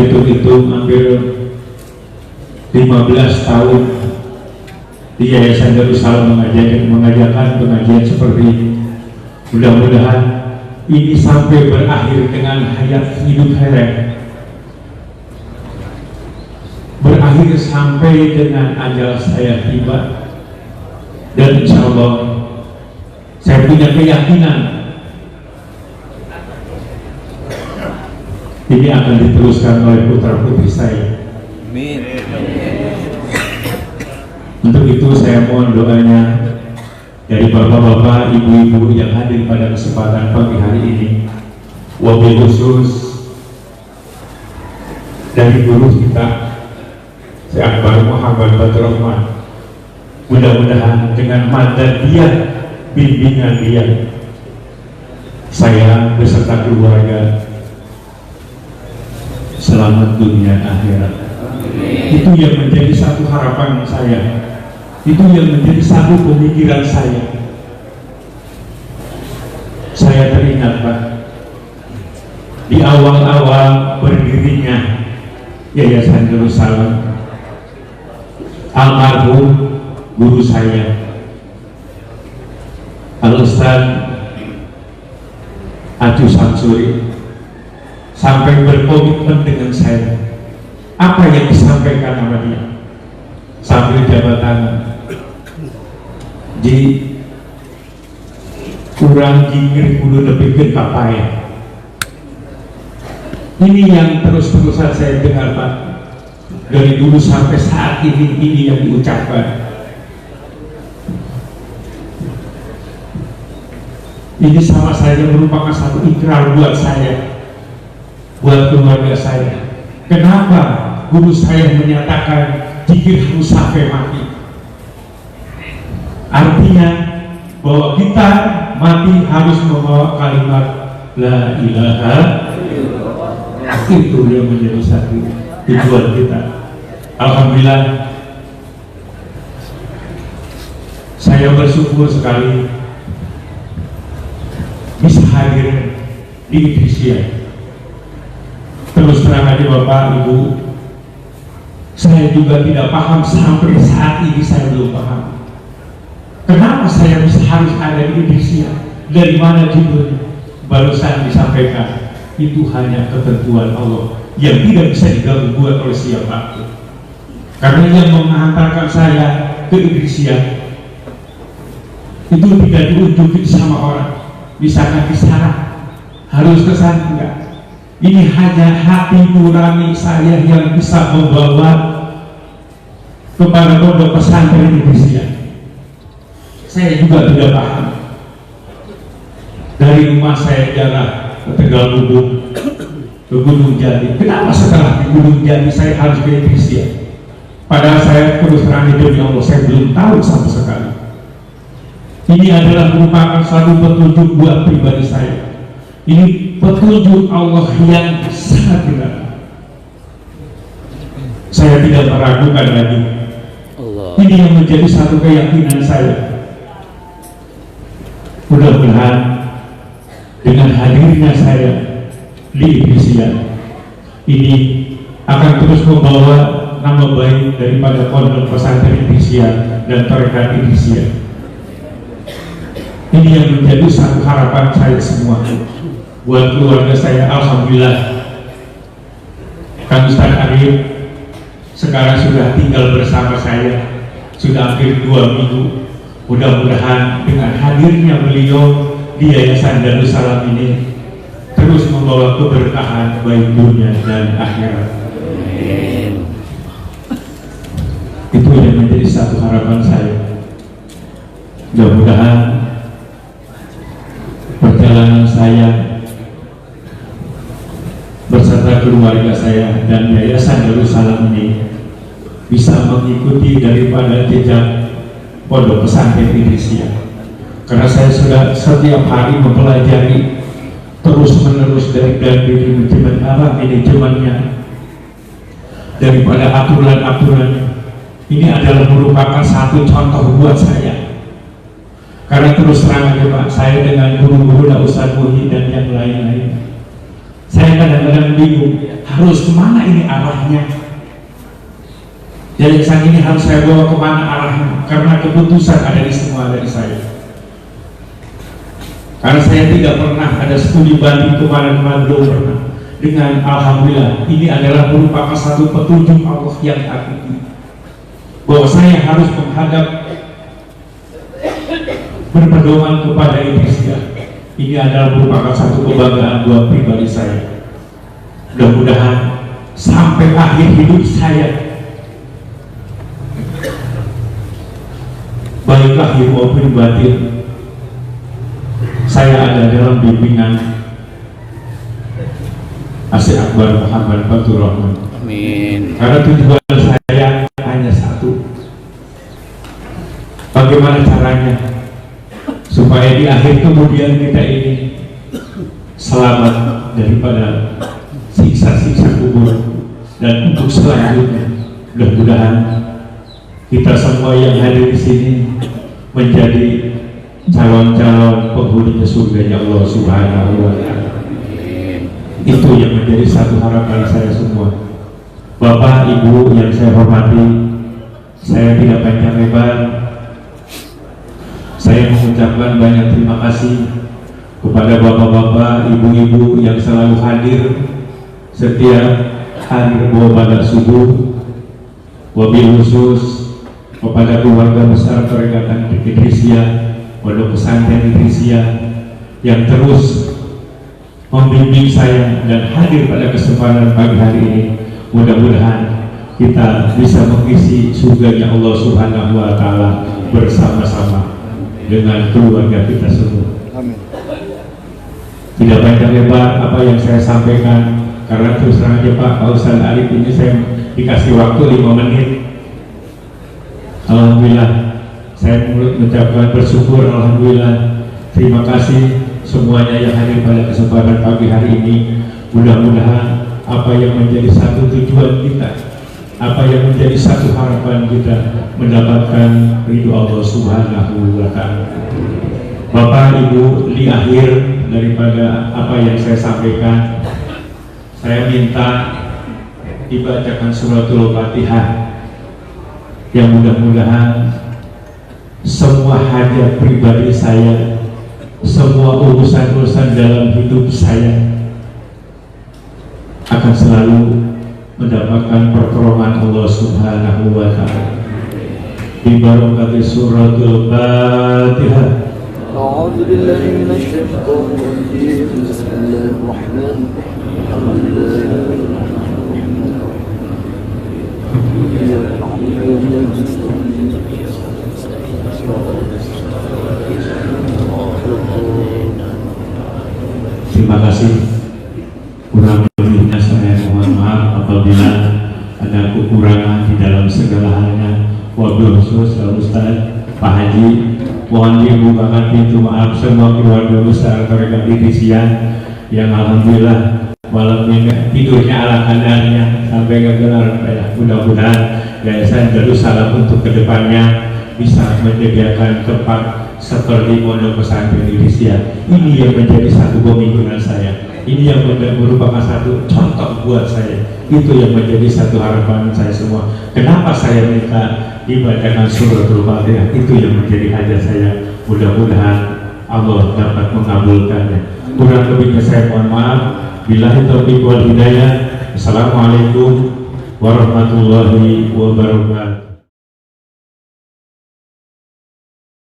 hitung hampir 15 tahun di Yayasan Darussalam mengajarkan pengajian seperti ini. Mudah-mudahan ini sampai berakhir dengan hidup Herek, berakhir sampai dengan ajal saya tiba, dan insya Allah saya punya keyakinan ini akan diteruskan oleh putra-putri saya. Amin. Untuk itu saya mohon doanya dari bapak-bapak, ibu-ibu yang hadir pada kesempatan pagi hari ini, wabil khusus dari guru kita Syekh Akbar Muhammad Badrul Rahman. Mudah-mudahan dengan madad dia, bimbingan dia, saya beserta keluarga selamat dunia akhirat. Itu yang menjadi satu harapan saya, itu yang menjadi satu pemikiran saya. Saya teringat Pak, di awal-awal berdirinya Yayasan Darussalam, almarhum guru saya Al-Ustaz Aju Samsuri sampai berkomitmen dengan saya. Apa yang disampaikan sama dia sambil jabatan di kurang jingir kudu lebih kapaya. Ini yang terus-terusan saya dengar Pak, dari dulu sampai saat ini yang diucapkan. Ini sama saja merupakan satu ikrar buat saya, buat keluarga saya. Kenapa guru saya menyatakan zikir harus sampai mati? Artinya bahwa kita mati harus membawa kalimat la ilaha illallah. Itu yang menjadi satu tujuan kita. Alhamdulillah, saya bersyukur sekali bisa hadir di Indonesia. Terus terang aja Bapak Ibu, saya juga tidak paham sampai saat ini, saya belum paham kenapa saya bisa harus ada di Indonesia. Dari mana judulnya? Barusan disampaikan, itu hanya ketentuan Allah yang tidak bisa diganggu oleh siapapun. Karena yang mengantarkan saya ke Indonesia itu tidak diunjukin sama orang, misalkan di sana harus ke sana, enggak. Ini hanya hati nurani saya yang bisa membawa kepada pondok pesantren Indonesia. Saya juga tidak paham. Dari rumah saya jalan ke Tegal Bubung, ke Gunung Jati. Kenapa setelah di Gunung Jati saya harus ke Indonesia? Padahal saya terus terang demi Allah, saya belum tahu sama sekali. Ini adalah merupakan suatu petunjuk buat pribadi saya. Ini petunjuk Allah yang sangat benar. Saya tidak meragukan lagi. Ini yang menjadi satu keyakinan saya. Mudah-mudahan dengan hadirnya saya di Indonesia ini akan terus membawa nama baik daripada pondok pesantren Indonesia dan tarekat Indonesia. Ini yang menjadi satu harapan saya semua. Buat keluarga saya, alhamdulillah, Kang Ustaz Arif sekarang sudah tinggal bersama saya sudah hampir 2 minggu. Mudah-mudahan dengan hadirnya beliau di Yayasan Darussalam ini terus membawa keberkahan baik dunia dan akhirat. Itu yang menjadi satu harapan saya. Mudah-mudahan perjalanan saya beserta keluarga saya dan Yayasan Darussalam ini bisa mengikuti daripada jejak pondok pesantren Indonesia. Karena saya sudah setiap hari mempelajari terus-menerus dari manajemennya, daripada aturan-aturan. Ini adalah merupakan satu contoh buat saya. Karena terus terang aja Pak, saya dengan guru-guru Ustaz Muhi dan yang lain-lain, saya kadang-kadang kadang bingung harus kemana ini arahnya. Yayasan ini harus saya bawa kemana arahnya, karena keputusan ada di semua dari saya. Karena saya tidak pernah ada studi banding kemana-mana, belum pernah. Dengan alhamdulillah ini adalah merupakan satu petunjuk Allah yang hakiki, bahwa saya harus menghadap berpedoman kepada Indonesia. Ini adalah merupakan satu kebanggaan buat pribadi saya. Mudah-mudahan sampai akhir hidup saya, baik lahir maupun batin, saya ada dalam bimbingan Asyik Akbar Muhammad Fatur Rahman. Amin. Karena tujuan saya hanya satu, bagaimana caranya supaya di akhir kemudian kita ini selamat daripada siksa-siksa kubur, dan untuk selanjutnya mudah-mudahan kita semua yang hadir di sini menjadi calon-calon penghuni surga Allah Subhanahu wa Ta'ala. Itu yang menjadi satu harapan saya semua. Bapak, Ibu yang saya hormati, saya tidak panjang lebar. Saya mengucapkan banyak terima kasih kepada bapak-bapak, ibu-ibu yang selalu hadir setiap hari pada subuh. Wabil khusus kepada keluarga besar Perikatan Idrisia, Pondok Pesantren Idrisia yang terus membimbing saya dan hadir pada kesempatan pagi hari ini. Mudah-mudahan kita bisa mengisi surganya Allah Subhanahu wa Ta'ala bersama-sama dengan keluarga kita semua. Amin. Tidak panjang lebar apa yang saya sampaikan, karena terus terang aja Pak Ustaz Arif ini saya dikasih waktu 5 menit. Alhamdulillah saya mengucapkan bersyukur, alhamdulillah, terima kasih semuanya yang hadir pada kesempatan pagi hari ini. Mudah-mudahan apa yang menjadi satu tujuan kita, apa yang menjadi satu harapan kita, mendapatkan ridho Allah Subhanahu wa Ta'ala. Bapak Ibu, di akhir daripada apa yang saya sampaikan, saya minta dibacakan suratul Fatihah, yang mudah-mudahan semua hajat pribadi saya, semua urusan-urusan dalam hidup saya akan selalu mendapatkan pertolongan Allah Subhanahu wa Ta'ala. Bi barakati suratul Fatihah. A'udzu billahi minasy syaithanir rajim. Bismillahirrahmanirrahim. Terima kasih. Kurang lebihnya saya mohon maaf apabila ada kekurangan di dalam segala halnya. Wabil khusus Ustaz Pak Haji, mohon dibukakan pintu maaf semua keluarga besar Tarekat Idrisia yang alhamdulillah malam ini tidurnya ala kadarnya sampai ke gelar. Mudah-mudahan Yayasan Darussalam untuk kedepannya bisa menyediakan tempat seperti Pondok Pesantren Idrisia. Ini yang menjadi satu pemikiran saya. Ini yang merupakan satu contoh buat saya. Itu yang menjadi satu harapan saya semua. Kenapa saya minta dibacakan suratul Fatihah? Itu yang menjadi hajat saya. Mudah-mudahan Allah dapat mengabulkannya. Kurang lebihnya saya mohon maaf. Billahi taufiq wal hidayah. Assalamualaikum warahmatullahi wabarakatuh.